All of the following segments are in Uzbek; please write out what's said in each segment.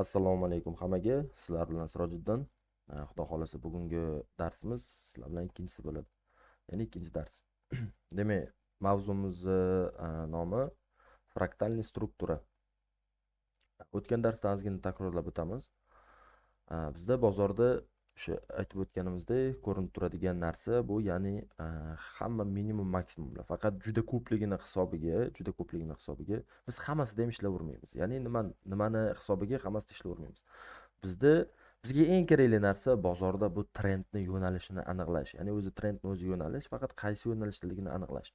Assalomu alaykum hammaga. Sizlar bilan Sirojiddin. Xudo xolasa bugungi darsimiz sizlar bilan ikkinchisi bo'ladi. Ya'ni ikkinchi dars. Demak, mavzumizni nomi fraktalniy struktura. O'tgan darsda ozgina takrorlab o'tamiz. Bizda bozorda o'sha aytib o'tganimizdek ko'rinib turadigan narsa bu, ya'ni hamma minimum maksimumlar. Faqat juda ko'pligini hisobiga biz hammasida ham ishlayvermaymiz. Ya'ni nimani hisobiga hammasida ishlayvermaymiz. Bizda bizga eng kerakli narsa bozorda bu trendni yo'nalishini aniqlash. Ya'ni o'zi trendni o'zi yo'nalish, faqat qaysi yo'nalishdaligini aniqlash.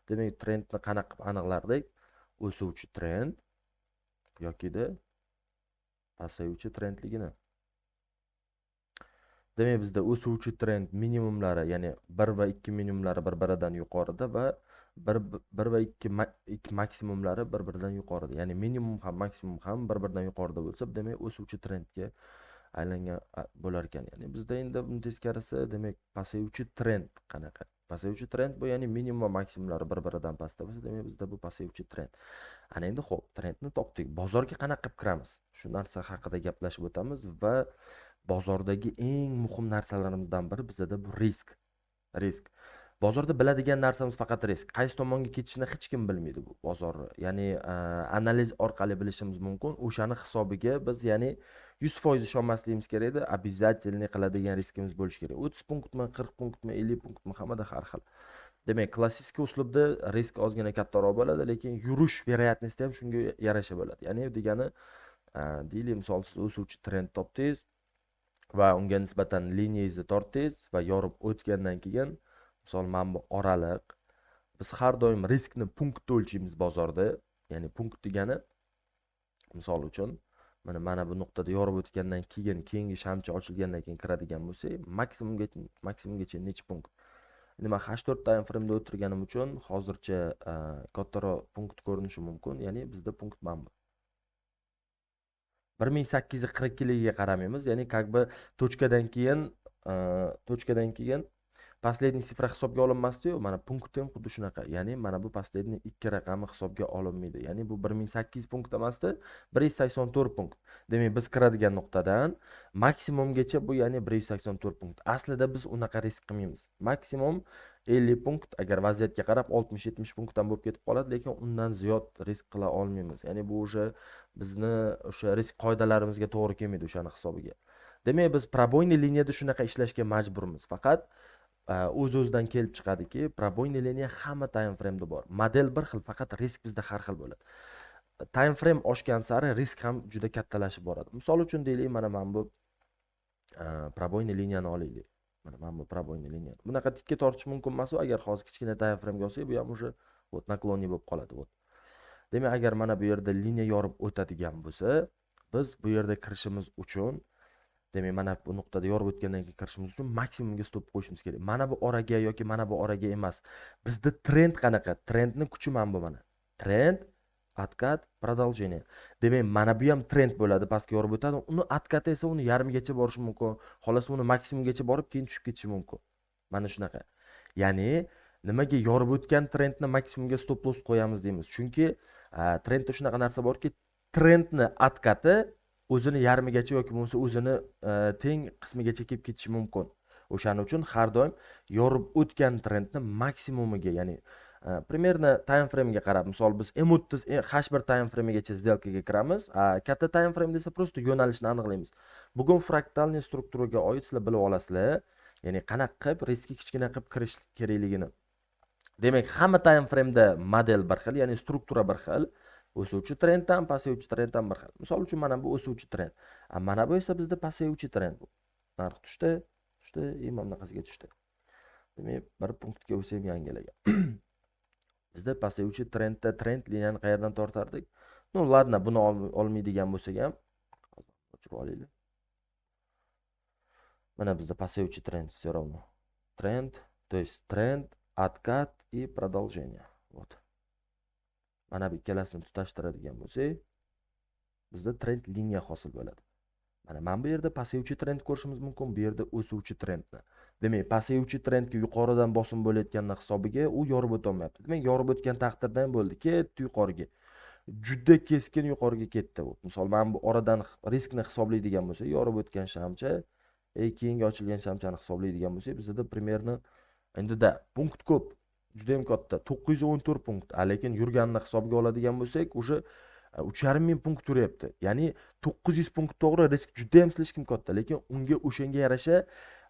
Demak, trendni qanaqa qilib aniqlardik? O'suvchi trend yokida pasayuvchi trendligini. Demak, bizda o'suvchi trend minimumlari, ya'ni 1 va 2 minimumlari bir-biridan yuqorida va 1 va 2 maksimumlari bir-biridan yuqorida. Ya'ni minimum ham maksimum ham bir-biridan yuqorida bo'lsa, demak o'suvchi trendga aylangan bo'lar ekan. Ya'ni bizda endi buni teskarisi, demak pasayuvchi trend qanaqa? Pasayuvchi trend bu, ya'ni minimum va maksimumlari bir-biridan pastda bo'lsa, demak bizda bu pasayuvchi trend. Ana endi xo'p, trendni topdik. Bozorga qanaqa qilib kiramiz? Shu narsa haqida gaplashib o'tamiz va bozordagi eng muhim narsalarimizdan biri bizda bu risk. Bozorda biladigan narsamiz faqat risk. Qaysi tomonga ketishini hech kim bilmaydi bu bozorni. Ya'ni analiz orqali bilishimiz mumkin. O'shani hisobiga biz, ya'ni 100% ishonmasligimiz kerak edi. Обязательно qiladigan riskimiz bo'lishi kerak. 30 punktmi, 40 punktmi, 50 punktmi, hammada har xil. Demak, klassik uslubda risk ozgina kattaroq bo'ladi, lekin yurish veriyatnosti ham shunga yarasha bo'ladi. Ya'ni degani, deylik, misol siz o'suvchi trend topdingiz va unga nisbatan liniyangizni tortdingiz va yorib o'tgandan keyin, misol mana bu oraliq, biz har doim riskni punktda o'lchaymiz bozorda. Ya'ni punkt degani, misol uchun mana bu nuqtada yorib o'tgandan keyin keyingi shamchi ochilgandan keyin kiradigan bo'lsak, maksimumgacha necha punkt. Endi men H4 time frame'da o'tirganim uchun hozircha kattaroq punkt ko'rinishi mumkin. Ya'ni bizda punkt mana bu 1842ligiga qaramaymiz. Ya'ni как бы tochkadan keyin последний sifra hisobga olinmasdi-yu, mana punkt ham xuddi shunaqa. Ya'ni mana bu последний 2 raqami hisobga olinmaydi. Ya'ni bu 1008 punkt emasdi, 184 punkt. Demak, biz kiradigan nuqtadan maksimumgacha bu, ya'ni 184 punkt. Aslida biz unaqa risk qilmaymiz. Maksimum 50 punkt, agar vaziyatga qarab 60-70 punktdan bo'lib ketib qoladi, lekin undan ziyod risk qila olmaymiz. Ya'ni bu bizni o'sha risk qoidalarimizga to'g'ri kelmaydi o'shani hisobiga. Demak, biz пробойный liniyada shunaqa ishlashga majburmiz. Faqat o'z-o'zidan kelib chiqadiki, пробойный liniya hamma time frame'da bor. Model bir xil, faqat risk bizda har xil bo'ladi. Time frame oshgan sari risk ham juda kattalashib boradi. Misol uchun deylik, mana bu пробойный liniyani olaylik. Mana bu пробойный liniya. Bunaqa tikka tortish mumkin emas, agar hozir kichkina time frame olsak, bu ham уже nakloniy bo'lib qoladi. Demak, agar mana bu yerda liniya yorib o'tadigan bo'lsa, biz bu yerda kirishimiz uchun, demak, mana bu nuqtada yorib o'tgandan keyin kirishimiz uchun maksimumga stop qo'yishimiz kerak. Mana bu oraga yoki mana bu oraga emas. Bizda trend qanaqa? Trendni kuchi mana bu mana. Trend, откат, продолжение. Demak, mana bu ham trend bo'ladi, pastga yorib o'tadi. Uni откаты esa uni yarmigacha borishi mumkin. Xolos uni maksimumgacha borib keyin tushib ketishi mumkin. Mana shunaqa. Ya'ni nimaga yorib o'tgan trendni maksimumga stop loss qo'yamiz deymiz? Chunki trendda shunaqa narsa borki, trendni откаты o'zini yarmigacha yoki bo'lmasa o'zini teng qismigacha kelib ketishi mumkin. O'shaning uchun har doim yorib o'tgan trendni maksimumiga, ya'ni примерно time frame'ga qarab, misol biz M30 H1 time frame'gacha сделкаga kiramiz. Katta time frame desa просто yo'nalishni aniqlaymiz. Bugun fraktalniy strukturaga oid sizlar bilib olasizlar, ya'ni qanaqa qilib riskga kichkina qilib kirish kerakligini. Demak, hamma time frame'da model bir xil, ya'ni struktura bir xil. O'suvchi trenddan pasayuvchi trenddan bir xil. Misol uchun mana bu o'suvchi trend. Mana bu esa bizda pasayuvchi trend. Narx tushdi, mana bunaqasiga tushdi. Demak, bir punktga o'sib ham yangilagan. Bizda pasayuvchi trendda trend liniyani qayerdan tortardik? Ну, ладно, buni olmaydigan bo'lsak ham, o'chirib olaylik. Mana bizda pasayuvchi trend все равно. Тренд, то есть тренд, откат и продолжение. Вот. Mana bu ikkalasini tutashtiradigan bo'lsak, bizda trend liniya hosil bo'ladi. Mana bu yerda pasayuvchi trend ko'rishimiz mumkin, bu yerda o'suvchi trendni. Demak, pasayuvchi trendga yuqoridan bosim bo'layotganning hisobiga u yorib o'ta olmayapti. Demak, yorib o'tgan taqdirda ham bo'ldi, ketdi yuqoriga. juda keskin yuqoriga ketdi bu. Misol men bu oradan riskni hisoblaydigan bo'lsak, yorib o'tgan shamcha, keyingi ochilgan shamchani hisoblaydigan bo'lsak, bizda примерно endi punkt ko'p, juda ham katta, 914 punkt. Lekin yurganini hisobga oladigan bo'lsak, o'sha 3,5 punkt turyapti. Ya'ni 900 punkt to'g'ri, risk juda ham slishkim katta, lekin unga o'shanga yarasha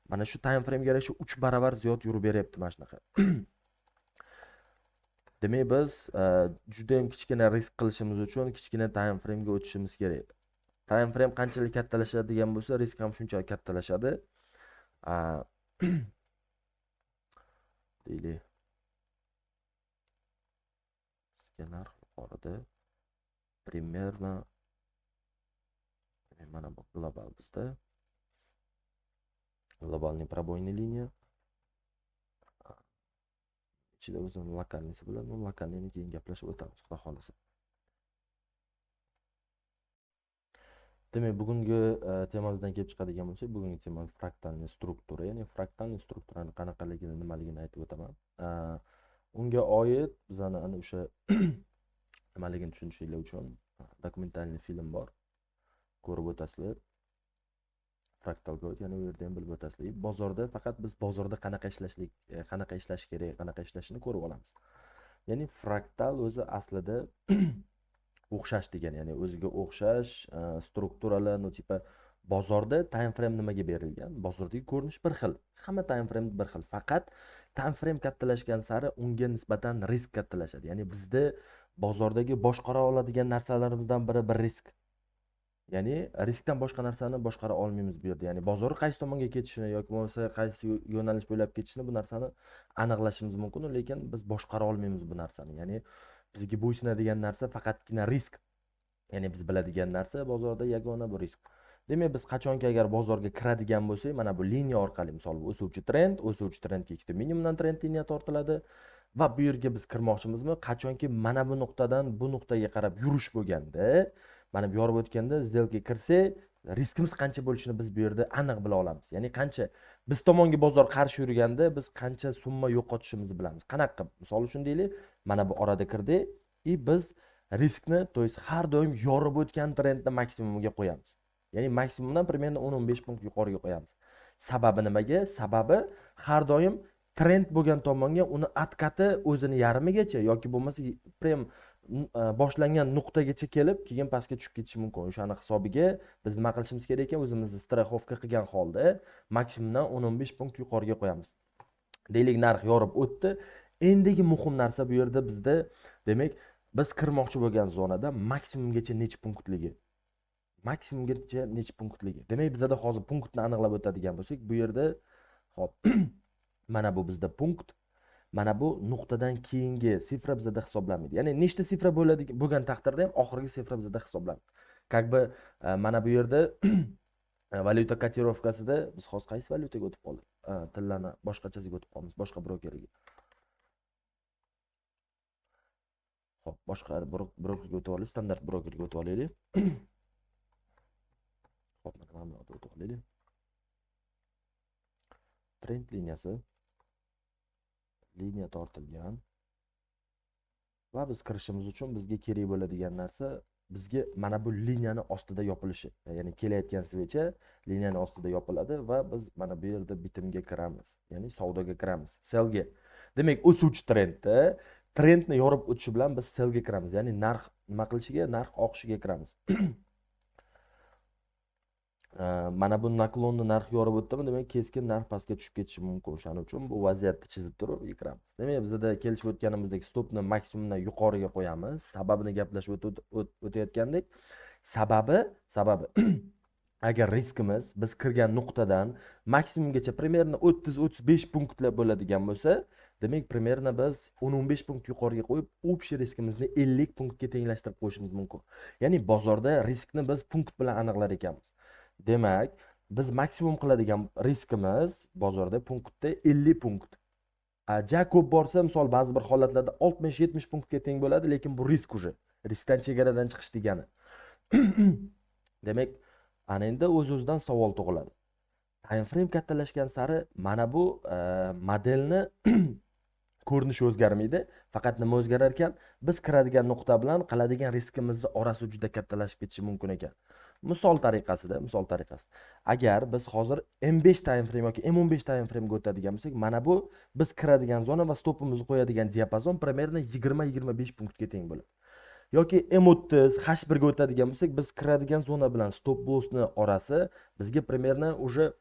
mana shu time frame'ga yarasha 3 barobar ziyod yurib beryapti mana shunaqa. Demak, biz juda ham kichkina risk qilishimiz uchun kichkina time frame'ga o'tishimiz kerak. Time frame qanchalik kattalashadigan bo'lsa, risk ham shunchalik kattalashadi. Deylik. Bizga narx yuqorida примерно mana bu global bizda globalniy пробойный liniya ichida o'zini lokalniysi bilan lokalniyni keyin gaplashib o'tamiz, xudo xolasa. Demak, bugungi temamizdan kelib chiqadigan bo'lsak, bugungi temamiz fraktalniy struktura, ya'ni fraktalniy strukturani qanaqaligini, nimaligini aytib o'taman. Unga oid bizani ana o'sha nimaligini tushunishinglar uchun dokumentalniy film bor. Ko'rib o'tasizlar. Fraktal kod, ya'ni u yerda ham bilib o'tasizlar. Bozorda faqat biz bozorda qanaqa ishlash kerak, qanaqa ishlashini ko'rib olamiz. Ya'ni fraktal o'zi aslida o'xshash degan, ya'ni o'ziga o'xshash strukturalar, no tipa bozorda time frame nimaga berilgan? Bozordagi ko'rinish bir xil. Hamma time frame bir xil. Faqat time frame kattalashgan sari unga nisbatan risk kattalashadi. Ya'ni bizda bozordagi boshqara oladigan narsalarimizdan biri bir risk. Ya'ni riskdan boshqa narsani boshqara olmaymiz bu yerda. Ya'ni bozor qaysi tomonga ketishini yoki bo'lmasa qaysi yo'nalish bo'ylab ketishini bu narsani aniqlashimiz mumkin, lekin biz boshqara olmaymiz bu narsani. Ya'ni bizga bo'ysunadigan narsa faqatgina risk. Ya'ni biz biladigan narsa bozorda yagona bir risk. Demak, biz qachonki agar bozorga kiradigan bo'lsak, mana bu liniya orqali, misol o'suvchi trendga ikkita minimumdan trend liniya tortiladi va bu yerga biz kirmoqchimizmi? Qachonki mana bu nuqtadan bu nuqtaga qarab yurish bo'lganda, mana bu yorib o'tganda сделка kirsa, riskimiz qancha bo'lishini biz bu yerda aniq bila olamiz. Ya'ni qancha biz tomonga bozor qarshi yurganda biz qancha summa yo'qotishimizni bilamiz. Qanaqa? Misol uchun deylik, mana bu orada kirdi biz riskni, to есть har doim yorib o'tgan trendni maksimumiga qo'yamiz. Ya'ni maksimumdan примерно 10-15 punkt yuqoriga qo'yamiz. Sababi nimaga? Sababi har doim trend bo'lgan tomonga uni atkati o'zini yarmigacha yoki bo'lmasa prem boshlangan nuqtagacha kelib, keyin pastga tushib ketishi mumkin. O'shani hisobiga biz nima qilishimiz kerak ekan? O'zimizni strexovka qilgan holda maksimumdan 10-15 punkt yuqoriga qo'yamiz. Deylik, narx yorib o'tdi. Endigi muhim narsa bu yerda bizda, demak, biz kirmoqchi bo'lgan zonada maksimumgacha necha punktligi. Maksimumgacha necha punktligi. Demak, bizda hozir punktni aniqlab o'tadigan bo'lsak, bu yerda hop mana bu bizda punkt. Mana bu nuqtadan keyingi sifra bizda hisoblanmaydi. Ya'ni nechta sifra bo'lgan taqdirda ham oxirgi sifra bizda hisoblanadi. Как бы mana bu yerda valyuta kotirovkasida biz hozir qaysi valyutaga o'tib qoldik? Tillarni boshqachasiga o'tib qolamiz, boshqa brokerga. Xo'p, boshqa brokerga o'tib olaylik, standart brokerga o'tib olaylik. Xo'p, mana bu yerga o'tib olaylik. Trend liniyasi liniya tortilgan va biz kirishimiz uchun bizga kerak bo'ladigan narsa bizga mana bu liniyani ostida yopilishi. Ya'ni kelayotgan svecha liniyani ostida yopiladi va biz mana bu yerda bitimga kiramiz, ya'ni savdoga kiramiz, sellga. Demak, o'suvchi trendni yorib o'tishi bilan biz sellga kiramiz, ya'ni narx nima qilishiga, narx oqishiga kiramiz. Mana bu naklonni narx yorib o'tdimi, demak keskin narx pastga tushib ketishi mumkin. O'shaning uchun bu vaziyatni chizib turib kiramiz. Demak, bizda kelishib o'tganimizdek stopni maksimumdan yuqoriga qo'yamiz. Sababini gaplashib o'tayotgandik. Sababi agar riskimiz biz kirgan nuqtadan maksimumgacha примерно 30-35 punktlar bo'ladigan bo'lsa, demak примерно biz 10-15 punkt yuqoriga qo'yib, общий riskimizni 50 punktga tenglashtirib qo'yishimiz mumkin. Ya'ni bozorda riskni biz punkt bilan aniqlar ekanmiz. Demak, biz maksimum qiladigan riskimiz bozorda punktda 50 punkt. Ja ko'p borsa, misol ba'zi bir holatlarda 60-70 punktga teng bo'ladi, lekin bu risk уже. Riskdan chegaradan chiqish degani. Demak, ana endi o'z-o'zidan savol tug'iladi. Time frame kattalashgan sari mana bu modelni ko'rinishi o'zgarmaydi. Faqat nima o'zgarar ekan? Biz kiradigan nuqta bilan qiladigan riskimizni orasi juda kattalashib ketishi mumkin ekan. Misol tariqasida, agar biz hozir M5 time frame yoki M15 time frame ga o'tadigan bo'lsak, mana bu biz kiradigan zona va stopimizni qo'yadigan diapazon примерно 20-25 punktga teng bo'ladi. Yoki M30 H1 ga o'tadigan bo'lsak, biz kiradigan zona bilan stop lossni orasi bizga примерно уже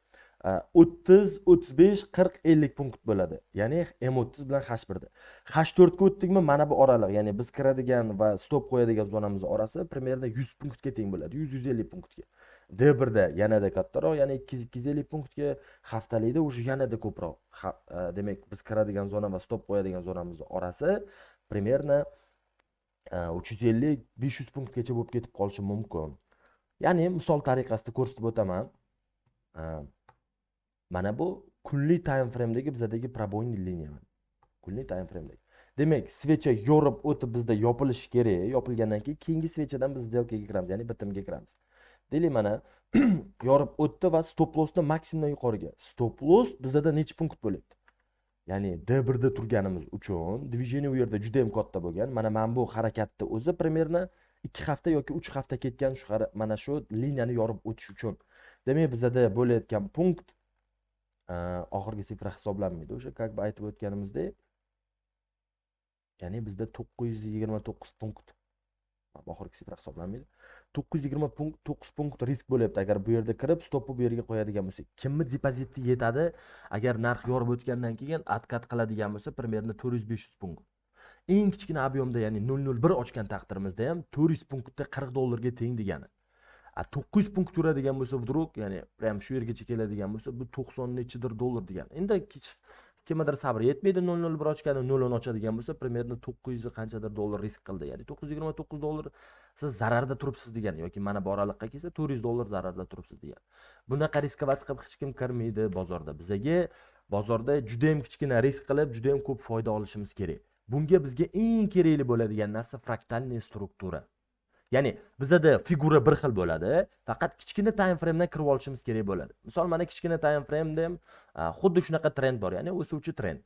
30, 35, 40, 50 punkt bo'ladi. Ya'ni M30 bilan H1 da. H4 ga o'tdikmi, mana bu oraliq, ya'ni biz kiradigan va stop qo'yadigan zonamiz orasi примерно 100 punktga teng bo'ladi, 100-150 punktga. D1 da yanada kattaroq, ya'ni 200-250 punktga, haftalikda уже yanada ko'proq. Demak, biz kiradigan zona va stop qo'yadigan zonamiz orasi примерно 350-500 punktgacha bo'lib ketib qolishi mumkin. Ya'ni misol tariqasida ko'rsatib o'taman. Mana bu kunlik time frame'dagi bizdagi пробойный liniya. Kunlik time frame'dagi. Demak, svecha yorib o'tib bizda yopilishi kerak. Yopilgandan keyin keyingi svechadan biz сделкаga kiramiz, ya'ni bitimga kiramiz. Deylik, mana yorib o'tdi va stop lossni maksimumdan yuqoriga. Stop loss bizda necha punkt bo'lyapti? Ya'ni D1 da turganimiz uchun движение u yerda juda ham katta bo'lgan. Mana bu harakatni o'zi примерно 2 hafta yoki 3 hafta ketgan mana shu liniyani yorib o'tish uchun. Demak, bizda bo'layotgan punkt oxirgi sifra hisoblanmaydi. O'sha как бы aytib o'tganimizdek, ya'ni bizda 929 punkt oxirgi sifra hisoblanmaydi. 929 punkt risk bo'lyapti agar bu yerda kirib stopni bu yerga qo'yadigan bo'lsak. Kimni depoziti yetadi agar narx yorib o'tgandan keyin откат qiladigan bo'lsa, примерно 400-500 punkt. Eng kichkina объемda, ya'ni 001 ochgan taqdirimizda ham 400 punktda 40 dollarga teng degani. 900 punkt turadigan bo'lsa, vdrug, ya'ni prям shu yergacha keladigan bo'lsa, bu 90 nechidir dollar degani. Endi kimdir sabr yetmaydi, 001 ochgani 0 ochadigan bo'lsa, примерно 900 qanchadir dollar risk qildi. Ya'ni 929 dollar siz zararda turibsiz degani, yoki mana bu oraliqqa kelsa 400 dollar zararda turibsiz degani. Bunaqa riskovat qilib hech kim kirmaydi bozorda. Bizaga bozorda juda ham kichkina risk qilib, juda ham ko'p foyda olishimiz kerak. Bunga bizga eng kerakli bo'ladigan narsa fraktalniy struktura. Ya'ni bizda figura bir xil bo'ladi, faqat kichkina time frame dan kirib olishimiz kerak bo'ladi. Misol, mana kichkina time frame da ham xuddi shunaqa trend bor, ya'ni o'suvchi trend.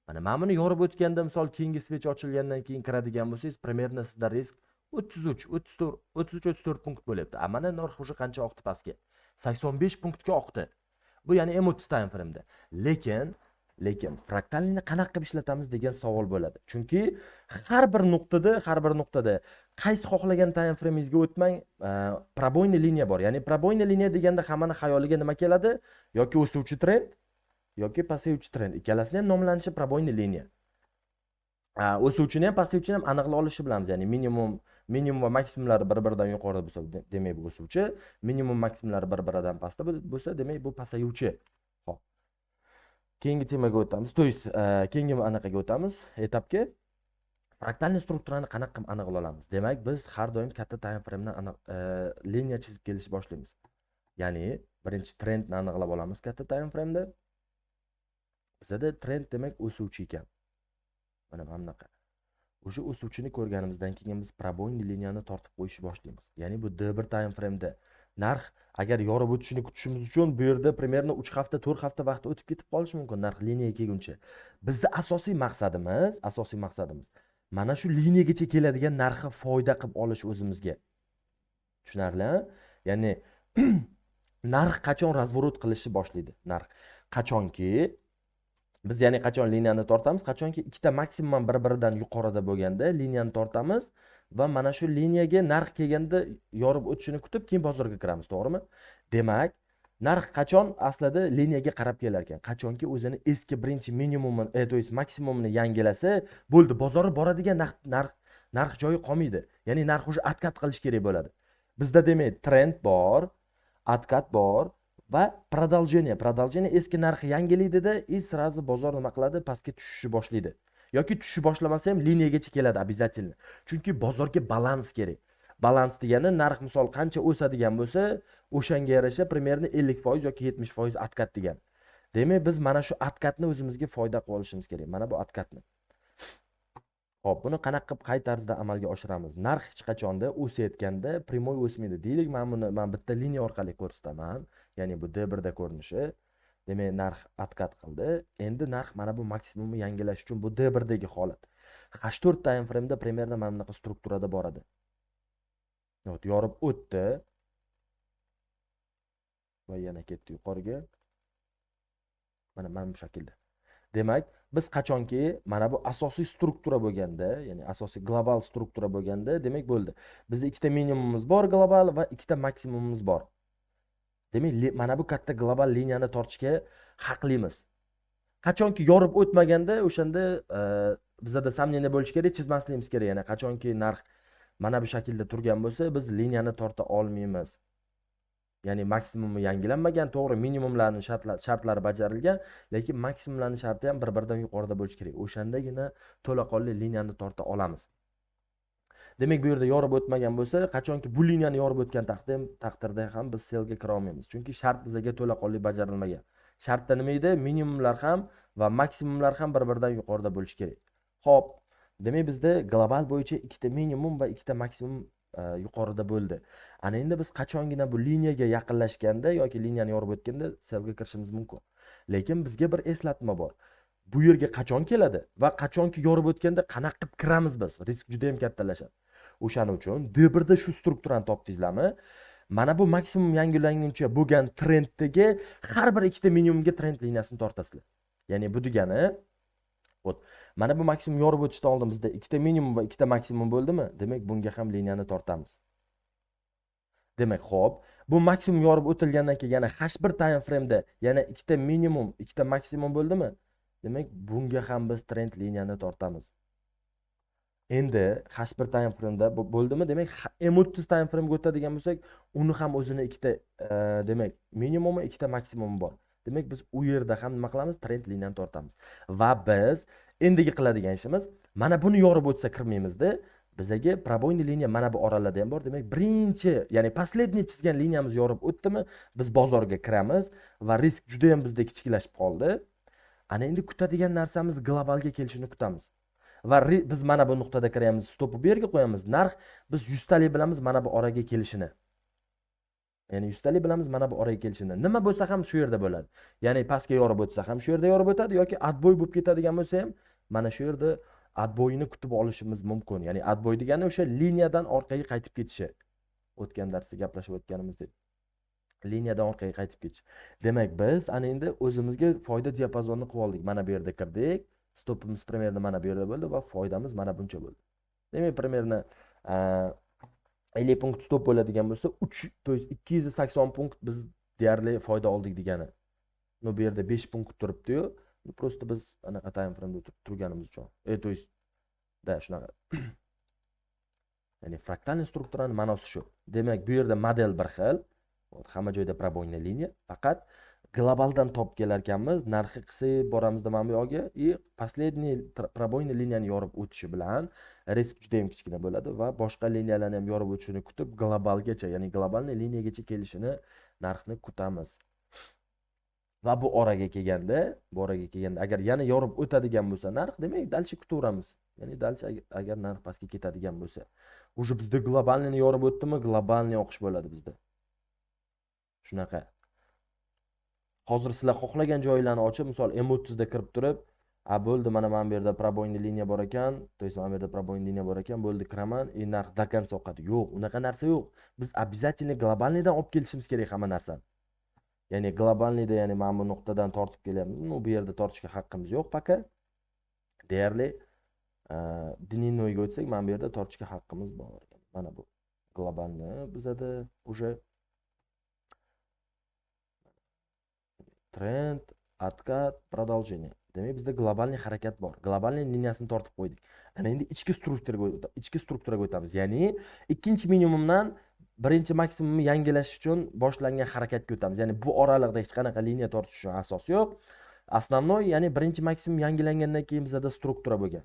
Mana buni yorib o'tganda, misol keyingi switch ochilgandan keyin kiradigan bo'lsangiz, примерно sizda risk 33, 34, 34 punkt bo'lyapti. Mana narx уже qancha oqdi pastga? 85 punktga oqdi. Bu ya'ni M30 time frame da. Lekin fraktalni qanaqa qilib ishlatamiz degan savol bo'ladi. Chunki har bir nuqtada qaysi xohlagan time frameingizga o'tmang, пробойный liniya bor. Ya'ni пробойный liniya deganda hammani xayoliga nima keladi? Yoki o'suvchi trend, yoki pasayuvchi trend. Ikkalasini ham nomlanishi пробойный liniya. O'suvchini ham pasayuvchini ham aniqlab olishni bilamiz. Ya'ni minimum va maksimumlari bir-biridan yuqori bo'lsa, demak bu o'suvchi, minimum maksimumlari bir-biridan pastda bo'lsa, demak bu pasayuvchi. Xo'p. Keyingi temaga o'tamiz. To есть, keyingi anaqaga o'tamiz, etapga. Fraktalniy strukturani qanaqa qilib aniqlay olamiz? Demak, biz har doim katta time frame dan liniya chizib kelishni boshlaymiz. Ya'ni, birinchi trendni aniqlab olamiz katta time frame da. Bizda trend demak o'suvchi ekan. Mana bunaqa. O'sha o'suvchini ko'rganimizdan keyin biz пробойный liniyani tortib qo'yishni boshlaymiz. Ya'ni bu D1 time frame da narx agar yorib o'tishini kutishimiz uchun bu yerda примерно 3 hafta, 4 hafta vaqt o'tib ketib qolishi mumkin narx liniyaga kelguncha. Bizning asosiy maqsadimiz mana shu liniyagacha keladigan narxni foyda qilib olish o'zimizga. Tushunarli? Ya'ni narx qachon razvorot qilishni boshlaydi? Narx qachonki biz, ya'ni qachon liniyani tortamiz, qachonki ikkita maksimum bir-biridan yuqorida bo'lganda liniyani tortamiz va mana shu liniyaga narx kelganda yorib o'tishini kutib keyin bozorga kiramiz, to'g'rimi? Demak, narx qachon aslida liniyaga qarab kelar ekan? Qachonki o'zini eski birinchi minimumini, to есть maksimumini yangilasa, bo'ldi, bozorga boradigan narx joyi qolmaydi. Ya'ni narx уже откат qilish kerak bo'ladi. Bizda demak trend bor, откат bor va продолжение eski narxi yangilaydida, sразу bozor nima qiladi? Pastga tushishni boshlaydi. Yoki tushishni boshlamasa ham liniyagacha keladi обязательно. Chunki bozorga balans kerak. Balans degani narx misol qancha o'sadigan bo'lsa, o'shanga yarasha примерно 50% yoki 70% откат degan. Demak, biz mana shu откатni o'zimizga foyda qilib olishimiz kerak. Mana bu откатni. Xo'p, buni qanaqa qilib qay tarzda amalga oshiramiz? Narx hech qachonda o'sayotganda primoy o'smaydi. Deylik, men bitta liniya orqali ko'rsataman. Ya'ni bu D1 da ko'rinishi. Demak, narx откат qildi. Endi narx mana bu maksimumni yangilash uchun bu D1dagi holat. H4 time frame'da примерно mana bunaqa strukturada boradi. Yorib o'tdi va yana ketdi yuqoriga. Mana bu shaklda. Demak, biz qachonki mana bu asosiy struktura bo'lganda, ya'ni asosiy global struktura bo'lganda, demak bo'ldi. Bizda ikkita minimumimiz bor global va ikkita maksimumimiz bor. Demak, mana bu katta global liniyani tortishga haqlimiz. Qachonki yorib o'tmaganda, o'shanda bizda samniyani bo'lish kerak, chizmasligimiz kerak. Ya'ni qachonki narx mana bu shaklda turgan bo'lsa, biz liniyani torta olmaymiz. Ya'ni maksimumni yangilanmagan, to'g'ri, minimumlarning shartlari bajarilgan, lekin maksimumlarning sharti ham bir-biridan yuqorida bo'lishi kerak. O'shandagina to'laqonli liniyani torta olamiz. Demak, bu yerda yorib o'tmagan bo'lsa, qachonki bu liniyani yorib o'tgan taqdirda ham biz selga kira olmaymiz. Chunki shart bizga to'laqonli bajarilmagan. Shartda nima edi? Minimumlar ham va maksimumlar ham bir-biridan yuqorida bo'lishi kerak. Xo'p, demak bizda global bo'yicha ikkita minimum va ikkita maksimum yuqorida bo'ldi. Ana endi biz qachongina bu liniyaga yaqinlashganda yoki liniyani yorib o'tganda selga kirishimiz mumkin. Lekin bizga bir eslatma bor. Bu yerga qachon keladi va qachonki yorib o'tganda qanaqa qilib kiramiz biz? Risk juda ham kattalashadi. O'shaning uchun D1da shu strukturani topdingizlarmi? Mana bu maksimum yangilanguncha bo'lgan trenddagi har bir ikkita minimumga trend liniyasini tortasizlar. Ya'ni bu degani, mana bu maksimum yorib o'tishdan oldin bizda ikkita minimum va ikkita maksimum bo'ldimi? Demak, bunga ham liniyani tortamiz. Demak, xo'p, bu maksimum yorib o'tilgandan keyin yana H1 time frame'da yana ikkita minimum, ikkita maksimum bo'ldimi? Demak, bunga ham biz trend liniyani tortamiz. Endi H1 time frame'da bo'ldimi? Demak, M30 time frame'ga o'tadigan bo'lsak, uni ham o'zini ikkita demak, minimumi, ikkita maksimumi bor. Demak, biz u yerda ham nima qilamiz? Trend liniyani tortamiz. Va biz endigi qiladigan ishimiz, mana buni yorib o'tsa kirmaymizda. Bizaga пробойный liniya mana bu oralarda ham bor. Demak, birinchi, ya'ni последний chizgan liniyamiz yorib o'tdimi, biz bozorga kiramiz va risk juda ham bizda kichiklashib qoldi. Ana endi kutadigan narsamiz globalga kelishini kutamiz. Va biz mana bu nuqtada kiramiz, stopni bu yerga qo'yamiz. Narx biz 100 talik bilamiz mana bu oraga kelishini. Ya'ni 100 talik bilamiz mana bu oraga kelishini. Nima bo'lsa ham shu yerda bo'ladi. Ya'ni pastga yorib o'tsa ham shu yerda yorib o'tadi yoki atboy bo'lib ketadigan bo'lsa ham mana shu yerda atboyini kutib olishimiz mumkin. Ya'ni atboy degani o'sha liniyadan orqaga qaytib ketishi. O'tgan darsda gaplashib o'tganimizdek. Liniyadan orqaga qaytib ketish. Demak, biz ana endi o'zimizga foyda diapazonini qilib oldik. Mana bu yerda kirdik. Stopimiz примерно mana bu yerda bo'ldi va foydamiz mana buncha bo'ldi. Demak, примерно 50 punkt stop bo'ladigan bo'lsa, 3, то есть 280 punkt biz deyarli foyda oldik degani. No bu yerda 5 punkt turibdi-yu, просто biz anaqa time frame da turganimiz uchun. То есть da shunaqa. Ya'ni fraktalniy strukturaning ma'nosi shu. Demak, bu yerda model bir xil. Hamma joyda пробойный liniya, faqat globaldan top kelar ekanmiz, narxi qisib boramizda mana bu yoqqa, последний пробойный liniyani yorib o'tishi bilan risk juda ham kichkina bo'ladi va boshqa liniyalarni ham yorib o'tishini kutib globalgacha, ya'ni globalniy liniyagacha kelishini narxni kutamiz. Va bu oraga kelganda agar yana yorib o'tadigan bo'lsa narx, demak, dalcha kutaveramiz. Ya'ni dalcha agar narx pastga ketadigan bo'lsa, уже bizda globalniyni yorib o'tdimi, globalniy o'qish bo'ladi bizda. Shunaqa. Hozir sizlar xohlagan joylarni ochib, misol M30 da kirib turib, bo'ldi, mana bu yerda пробойный liniya bor ekan, то есть mana bu yerda пробойный liniya bor ekan, bo'ldi, kiraman, narx до конца oqadi. Yo'q, unaqa narsa yo'q. Biz обязательно globalniydan olib kelishimiz kerak hamma narsani. Ya'ni globalniyda, ya'ni mana bu nuqtadan tortib kelyapmiz. Bu yerda tortishga haqqimiz yo'q, paka. Deyarli dnevnoyga o'tsak, mana bu yerda tortishga haqqimiz bor. Mana bu globalni bizada уже trend, откат, продолжение. Demak, bizda globalniy harakat bor. Globalniy liniyasini tortib qo'ydik. Ana endi ichki strukturaga o'tamiz. Ya'ni ikkinchi minimumdan birinchi maksimumni yangilash uchun boshlangan harakatga o'tamiz. Ya'ni bu oraliqda hech qanaqa liniya tortish uchun asos yo'q. Основной, ya'ni birinchi maksimum yangilangandan keyin bizda struktura bo'lgan.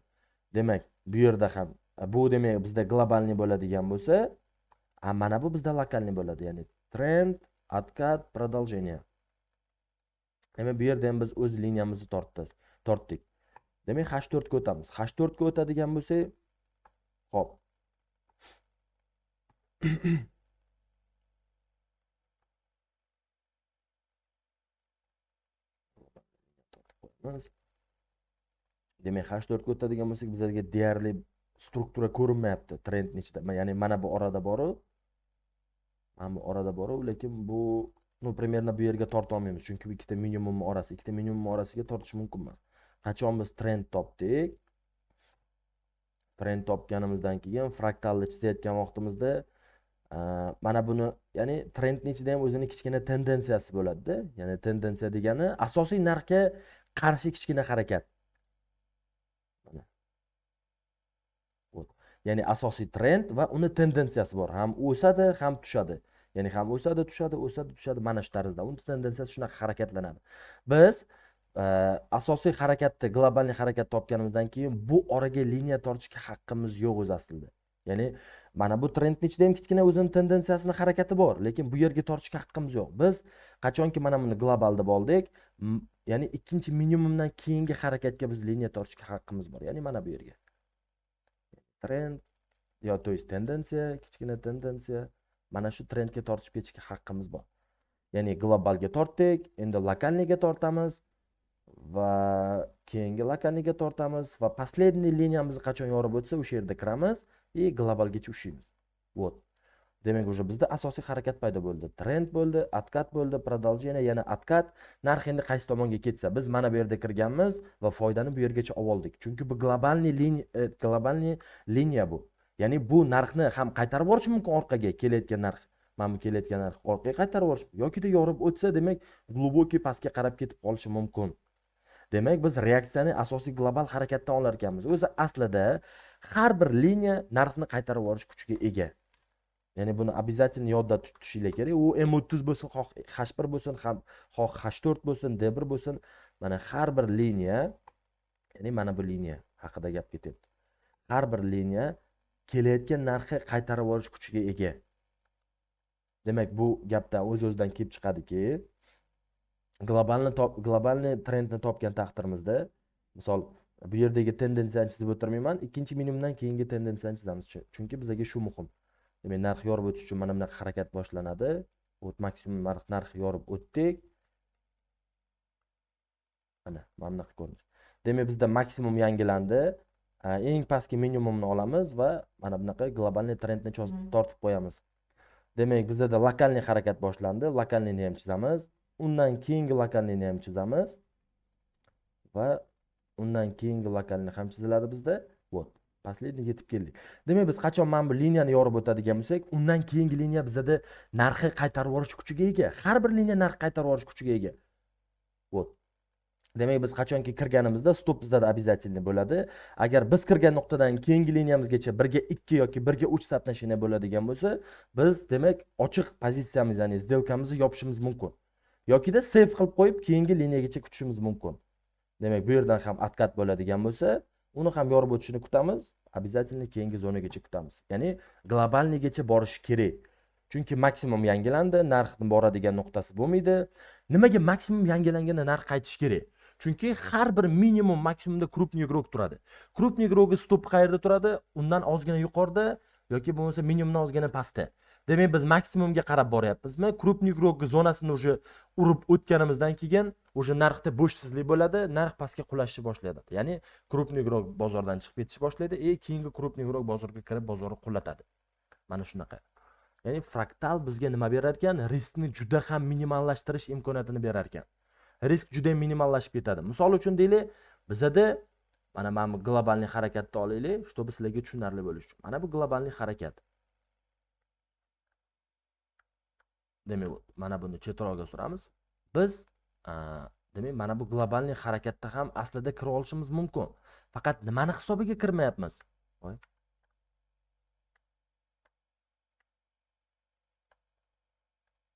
Demak, bu yerda ham bu demak bizda globalniy bo'ladigan bo'lsa, mana bu bizda lokalniy bo'ladi. Ya'ni trend, откат, продолжение. Demak, bu yerda ham biz o'z liniyamizni tortdik. Demak, H4 ga o'tamiz. H4 ga o'tadigan bo'lsak, xo'p. Demak, H4 ga o'tadigan bo'lsak, bizlarga deyarli struktura ko'rinmayapti trendning ichida. Ya'ni mana bu orada boru, lekin bu примерно bu yerga torta olmaymiz. Chunki bu ikkita minimum orasi, ikkita minimum orasiga tortish mumkin emas. Qachon biz trend topdik? Trend topganimizdan keyin fraktalni chizayotgan vaqtimizda mana buni, ya'ni trendning ichida ham o'zining kichkina tendensiyasi bo'ladi-da. Ya'ni tendensiya degani asosiy narxga qarshi kichkina harakat. Mana. Ya'ni asosiy trend va uni tendensiyasi bor. Ham o'sadi, ham tushadi. Ya'ni ham o'sadi, tushadi, o'sadi, tushadi. Mana shu tarzda. Uni tendensiyasi shunaqa harakatlanadi. Biz asosiy harakatni, globalniy harakat topganimizdan keyin bu oraga liniya tortishga haqqimiz yo'q o'zi aslida. Ya'ni mana bu trendning ichida ham kichkina o'zining tendensiyasini harakati bor, lekin bu yerga tortishga haqqimiz yo'q. Biz qachonki mana buni global deb oldik, ya'ni ikkinchi minimumdan keyingi harakatga biz liniya tortishga haqqimiz bor. Ya'ni mana bu yerga. Trend to есть tendensiya, kichkina tendensiya, mana shu trendga tortib ketishga haqqimiz bor. Ya'ni globalga tortdik, endi lokalniga tortamiz va keyingi lokalniga tortamiz va последний liniyamizni qachon yorib o'tsa, o'sha yerda kiramiz и globalgacha ushlaymiz. Вот. Demak, уже bizda asosiy harakat paydo bo'ldi. Trend bo'ldi, откат bo'ldi, продолжение, yana откат. Narx endi qaysi tomonga ketsa, biz mana bu yerda kirganmiz va foydani bu yergacha oldik. Chunki bu globalniy liniya bu. Ya'ni bu narxni ham qaytarib yuborish mumkin orqaga, kelayotgan narx. Mana bu kelayotgan narx orqaga qaytarib yuborish yoki yorib o'tsa, demak, глубокий pastga qarab ketib qolishi mumkin. Demak, biz reaksiyani asosiy global harakatdan olar ekanmiz. O'zi aslida har bir liniya narxni qaytarib yuborish kuchiga ega. Ya'ni buni обязательно yodda tutishinglar kerak. U M30 bo'lsin, xoh H1 bo'lsin, xoh H4 bo'lsin, D1 bo'lsin, mana har bir liniya, ya'ni mana bu liniya haqida gap ketyapti. Har bir liniya kelayotgan narxni qaytarib yuborish kuchiga ega. Demak, bu gapdan o'z-o'zidan kelib chiqadiki, globalniy trendni topgan taqdirimizda, misol bu yerdagi tendensiyani chizib o'tirmayman, ikkinchi minimumdan keyingi tendensiyani chizamiz. Chunki bizga shu muhim. Demak, narx yorib o'tish uchun mana bunaqa harakat boshlanadi. Maksimum narx yorib o'tdik. Mana bunaqa ko'rinish. Demak, bizda maksimum yangilandi. Eng pastki minimumni olamiz va mana bunaqa globalniy trendni tortib qo'yamiz. Demak, bizda lokalniy harakat boshlandi. Lokalniyni ham chizamiz. Undan keyingi lokalniyni ham chizamiz. Va undan keyingi lokalniy ham chiziladi bizda. Вот. Последний yetib keldik. Demak, biz qachon mana bu liniyani yorib o'tadigan bo'lsak, undan keyingi liniya bizda narxi qaytarib yuborish kuchiga ega. Har bir liniya narx qaytarib yuborish kuchiga ega. Вот. Demak, biz qachonki kirganimizda stop bizda обязательно bo'ladi. Agar biz kirgan nuqtadan keyingi liniyamizgacha 1 ga 2 yoki 1 ga 3 соотношение bo'ladigan bo'lsa, biz demak ochiq pozitsiyamiz, ya'ni сделкamizni yopishimiz mumkin. Yokida save qilib qo'yib keyingi liniyagacha kutishimiz mumkin. Demak, bu yerdan ham откат bo'ladigan bo'lsa, uni ham yorib o'tishini kutamiz, обязательно keyingi zonagacha kutamiz. Ya'ni globalniygacha borish kerak. Chunki maksimum yangilandi, narxning boradigan nuqtasi bo'lmaydi. Nimaga maksimum yangilanganda narx qaytish kerak? Chunki har bir minimum maksimumda крупный игрок turadi. Крупный игрокning stop qayerda turadi? Undan ozgina yuqorida yoki bo'lmasa minimumdan ozgina pastda. Demak, biz maksimumga qarab boryapmizmi? Крупный игрокning zonasini уже urib o'tganimizdan keyin o'sha narxda bo'shsizlik bo'ladi, narx pastga qulashni boshlaydi. Ya'ni крупный игрок bozordan chiqib ketish boshlaydi, keyingi крупный игрок bozorga kirib bozorni qullatadi. Mana shunaqa. Ya'ni fraktal bizga nima berar ekan? Riskni juda ham minimallashtirish imkoniyatini berar ekan. Risk juda minimallashib ketadi. Misol uchun deylik, bizda mana bu globalniy harakatni olaylik, чтобы sizlarga tushunarli bo'lishi uchun. Mana bu globalniy harakat. Demak, mana buni chetroqga suramiz. Biz demak, mana bu globalniy harakatda ham aslida kira olishimiz mumkin. Faqat nimani hisobiga kirmayapmiz? Voy.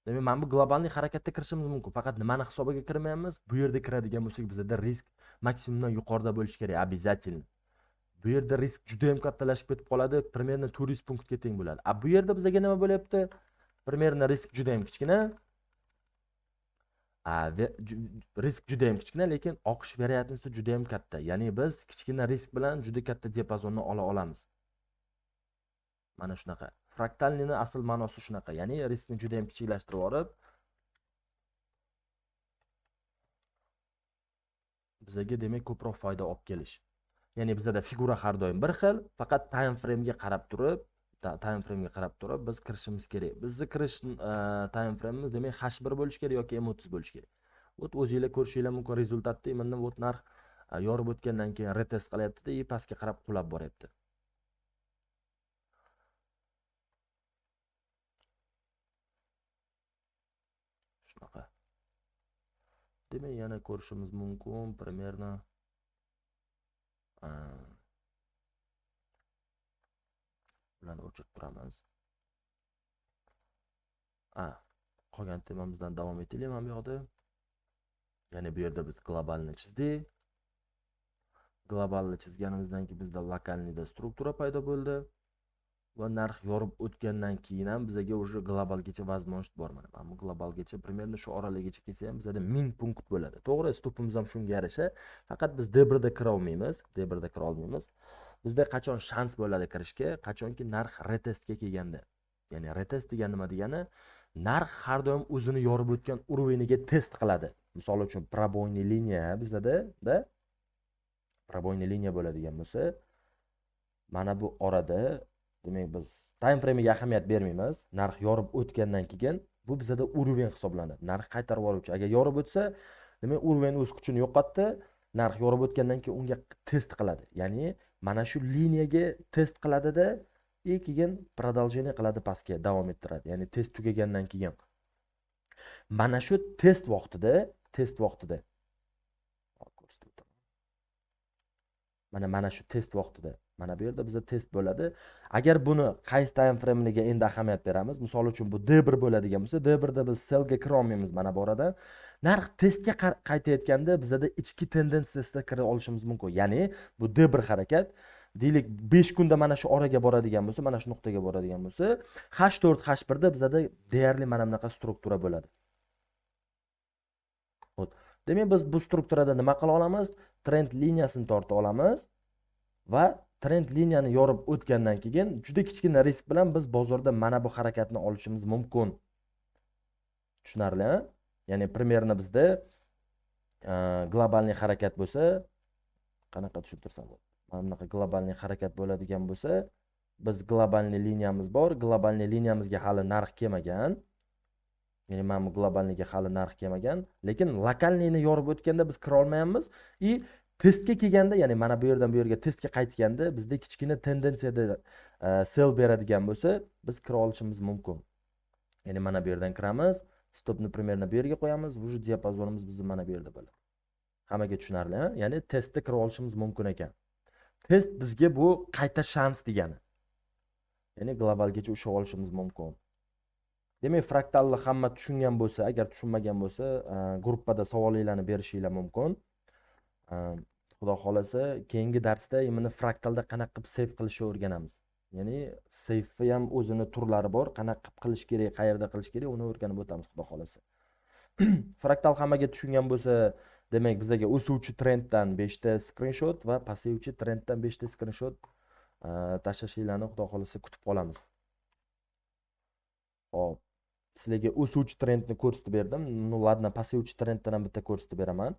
Demak, mana bu globalniy harakatga kirishimiz mumkin. Faqat nimani hisobiga kirmayapmiz? Bu yerda kiradigan bo'lsak, bizda risk maksimumdan yuqorida bo'lishi kerak, обязательно. Bu yerda risk juda ham kattalashib ketib qoladi, примерно 400 punktga teng bo'ladi. Bu yerda bizga nima bo'lyapti? Примерно risk juda ham kichkina. Risk juda ham kichkina, lekin oqish veriyatnisi juda ham katta. Ya'ni biz kichkina risk bilan juda katta diapazonni ola olamiz. Mana shunaqa. Fraktalning asl ma'nosi shunaqa. Ya'ni riskni juda ham kichiklashtirib olib, Bizga demak ko'proq foyda olib kelish. Ya'ni bizda figura har doim bir xil, faqat time frame ga qarab turib biz kirishimiz kerak. Bizni kirish time frameimiz demak H1 bo'lishi kerak yoki M30 bo'lishi kerak. O'zingizlar ko'rishinglar mumkin rezultatda mana narx yorib o'tgandan keyin retest qilyapti-da, pastga qarab qulab boryapti. Shunaqa. Demak, yana ko'rishimiz mumkin примерно bilan o'chirib turamiz. Qolgan temamizdan davom etaylik mana bu yoqda. Ya'ni bu yerda biz globalni chizdik. Globalni chizganimizdan keyin bizda lokalniyda struktura paydo bo'ldi. Va narx yorib o'tgandan keyin ham bizga уже globalgacha возможность bor. Mana bu globalgacha примерно shu oraligacha kelsa ham bizda 1000 punkt bo'ladi. To'g'ri, stopimiz ham shunga yarasha. Faqat biz D1da kira olmaymiz. Bizda qachon shans bo'ladi kirishga? Qachonki narx retestga kelganda. Ya'ni retest degani nima degani? Narx har doim o'zini yorib o'tgan уровеньga test qiladi. Misol uchun пробойный liniya bizda пробойный liniya bo'ladigan bo'lsa, mana bu orada demak biz time frame'ga ahamiyat bermaymiz. Narx yorib o'tgandan keyin bu bizda уровень hisoblanadi. Narx qaytarib oluvchi. Agar yorib o'tsa, demak уровень o'z kuchini yo'qotdi. Narx yorib o'tgandan keyin unga test qiladi. Ya'ni mana shu liniyaga test qiladida, keyin продолжение qiladi pastga, davom ettiradi. Ya'ni test tugagandan keyin. Mana shu test vaqtida mana shu test vaqtida mana bu yerda bizda test bo'ladi. Agar buni qaysi time frame'ga endi ahamiyat beramiz, misol uchun bu D1 bo'ladigan bo'lsa, D1 da biz sellga kira olmaymiz mana bu orada. Narx testga qaytayotganda bizda ichki tendensiyasida kira olishimiz mumkin. Ya'ni bu D1 harakat deylik 5 kunda mana shu oraga boradigan bo'lsa, mana shu nuqtaga boradigan bo'lsa, H4, H1 da bizda deyarli mana bunaqa struktura bo'ladi. Demak, biz bu strukturada nima qila olamiz? Trend liniyasini torta olamiz va trend liniyani yorib o'tgandan keyin juda kichkina risk bilan biz bozorda mana bu harakatni olishimiz mumkin. Tushunarli? Ya'ni примерно bizda globalniy harakat bo'lsa, qanaqa tushuntirsam bo'ladi? Mana bunaqa globalniy harakat bo'ladigan bo'lsa, biz globalniy liniyamiz bor. Globalniy liniyamizga hali narx kelmagan. Ya'ni mana bu globalniga hali narx kelmagan, lekin lokalniyni yorib o'tganda biz kira olmayapmiz. Testga kelganda, ya'ni mana bu yerdan bu yerga testga qaytganda bizda kichkina tendensiyada sell beradigan bo'lsa, biz kira olishimiz mumkin. Ya'ni mana bu yerdan kiramiz, stopni примерно bu yerga qo'yamiz, bu diapazonimiz bizning mana bu yerda bo'ladi. Hammaga tushunarli, ha? Ya'ni testda kira olishimiz mumkin ekan. Test bizga bu qayta shans degani. Ya'ni globalgacha ushlab olishimiz mumkin. Demak, fraktalni hamma tushungan bo'lsa, agar tushunmagan bo'lsa, gruppada savolinglarni berishinglar mumkin. Xudo xolasa, keyingi darsda mana fraktalda qanaqa qilib save qilishni o'rganamiz. Ya'ni save ham o'zini turlari bor, qanaqa qilish kerak, qayerda qilish kerak, uni o'rganib o'tamiz, xudo xolasa. Fraktal hammaga tushungan bo'lsa, demak bizga o'suvchi trenddan 5 ta screenshot va pasayuvchi trenddan 5 ta screenshot tashlashinglarni xudo xolasa kutib qolamiz. Hop. Sizlarga o'suvchi trendni ko'rsatib berdim. Ну ладно, pasayuvchi trenddan ham bitta ko'rsatib beraman.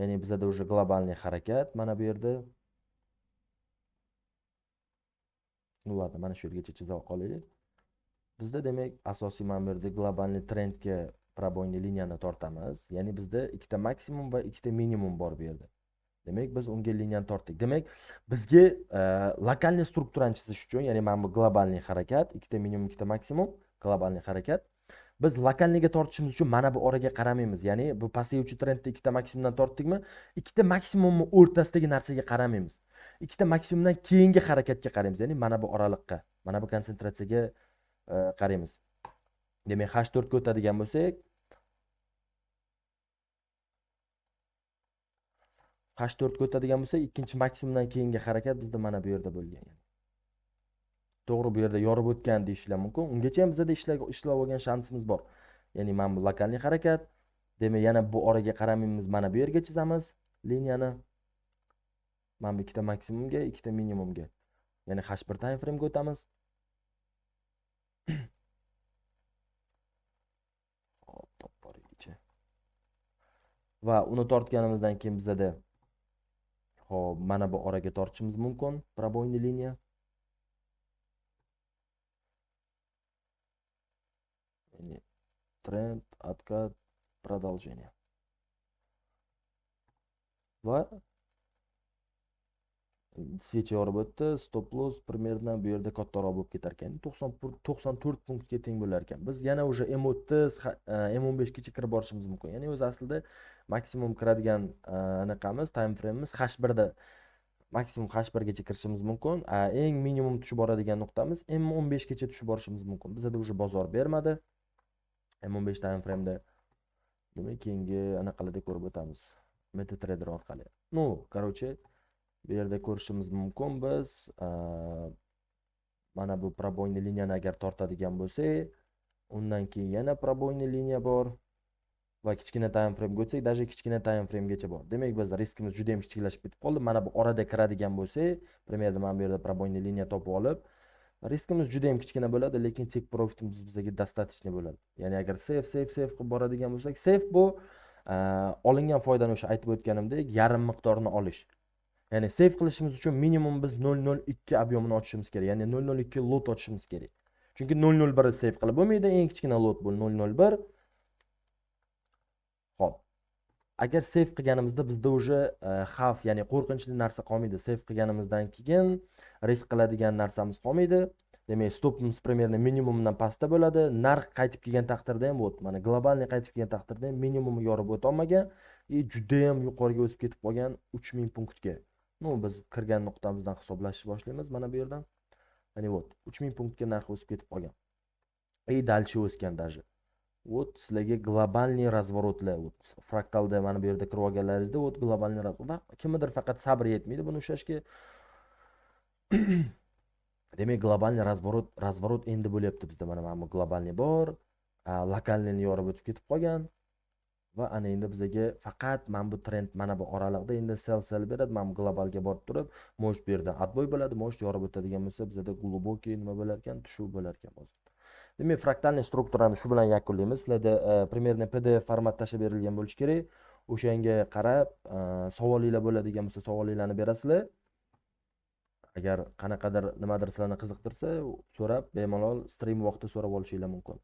Ya'ni bizda уже globalniy harakat mana bu yerda. Ну ладно, mana shu yergacha chiza qolaylik. Bizda demak asosiy mana bu yerda globalniy trendga пробойный liniyani tortamiz. Ya'ni bizda ikkita maksimum va ikkita minimum bor bu yerda. Demak, biz unga liniyani tortdik. Demak, bizga lokalniy strukturani chizish uchun, ya'ni mana bu globalniy harakat, ikkita minimum, ikkita maksimum, globalniy harakat. Biz lokalniga tortishimiz uchun mana bu oraga qaramaymiz. Ya'ni bu pasayuvchi trendda ikkita maksimumdan tortdikmi, ikkita maksimumni o'rtasidagi narsaga qaramaymiz. Ikkita maksimumdan keyingi harakatga qaraymiz. Ya'ni mana bu oraliqqa, mana bu konsentratsiyaga qaraymiz. Demak, H4 ga o'tadigan bo'lsak, H4 ga o'tadigan bo'lsa, ikkinchi maksimumdan keyingi harakat bizda mana bu yerda bo'lgan. To'g'ri, bu yerda yorib o'tgan deyishlar mumkin. Ungacha ham bizda ishlab olgan shansimiz bor. Ya'ni mana bu lokalniy harakat. Demak, yana bu oraga qaramaymiz, mana bu yerga chizamiz liniyani. Mana bu ikkita maksimumga, ikkita minimumga. Ya'ni H1 time frame ga o'tamiz. Hop, top boraylikcha. va uni tortganimizdan keyin bizada hop mana bu oraga tortishimiz mumkin пробойный liniya. Ya'ni trend, откат, продолжение. Va svecha yorib o'tdi, stop loss примерно bu yerda kattaroq bo'lib ketar ekan. 94 punktga teng bo'lar ekan. Biz yana o'sha M30, M15 gacha kirib borishimiz mumkin. Ya'ni o'zi aslida maksimum kiradigan anaqamiz, time frame'imiz H1 da maksimum H1 gacha kirishimiz mumkin. Eng minimum tushib boradigan nuqtamiz M15 gacha tushib borishimiz mumkin. Bizda o'sha bozor bermadi. M15 time frame'da demak keyingi anaqalarda ko'rib o'tamiz. MetaTrader orqali. Ну, короче, bu yerda ko'rishimiz mumkin biz mana bu пробойный liniyani agar tortadigan bo'lsak, undan keyin yana пробойный liniya bor va kichkina time frame o'tsak, даже kichkina time frame gacha bor. Demak, biz riskimiz juda ham kichiklashib ketib qoldi. Mana bu orada kiradigan bo'lsak, примерно mana bu yerda пробойный liniya topib olib, riskimiz juda ham kichkina bo'ladi, lekin take profitimiz bizga достаточно bo'ladi. Ya'ni agar safe qilib boradigan bo'lsak, safe bu olingan foydani o'sha aytib o'tganimdek, yarim miqdorini olish. Ya'ni save qilishimiz uchun minimum biz 0.02 объемini ochishimiz kerak. Ya'ni 0.02 lot ochishimiz kerak. Chunki 0.01 ni save qilib bo'lmaydi. Eng kichkina lot bu 0.01. Xo'p. Agar save qilganimizda bizda o'sha xavf, ya'ni qo'rqinchli narsa qolmaydi. Save qilganimizdan keyin risk qiladigan narsamiz qolmaydi. Demak, stopimiz примерно minimumdan pastda bo'ladi. Narx qaytib kelgan taqdirda ham mana globalniy qaytib kelgan taqdirda ham minimumni yorib o'ta olmagan, juda ham yuqoriga o'sib ketib qolgan 3000 punktga. Ну, biz kirgan nuqtamizdan hisoblashni boshlaymiz mana bu yerdan. Ya'ni 3000 punktga narx o'sib ketib qolgan. Дальше o'sgan даже. Sizlarga globalniy razворотlar, fraktalda mana bu yerda kirib olganlaringizda globalniy razворот. Kimdir faqat sabr yetmaydi buni ushlashga. Demak, globalniy razворот endi bo'lyapti bizda. Mana bu globalniy bor, lokalniyni yorib o'tib ketib qolgan. Va ana endi bizga faqat mana bu trend mana bu oraliqda endi sell beradi. Mana bu globalga borib turib, может bu yerdan отбой bo'ladi, может yorib o'tadigan bo'lsa, bizda глубокий nima bo'lar ekan, tushuv bo'lar ekan hozir. Demak, fraktalniy strukturani shu bilan yakunlaymiz. Sizlarda примерно PDF format tashlab berilgan bo'lishi kerak. O'shanga qarab, savolinglar bo'ladigan bo'lsa, savolinglarni berasizlar. Agar qanaqadir nimadir sizlarni qiziqtirsa, so'rab, bemalol stream vaqtida so'rab olishinglar mumkin.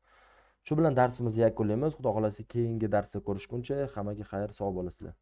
Shu bilan darsimizni yakunlaymiz. Xudo xolasa keyingi darsda ko'rishguncha hammaga xayr, sog' bo'lasizlar.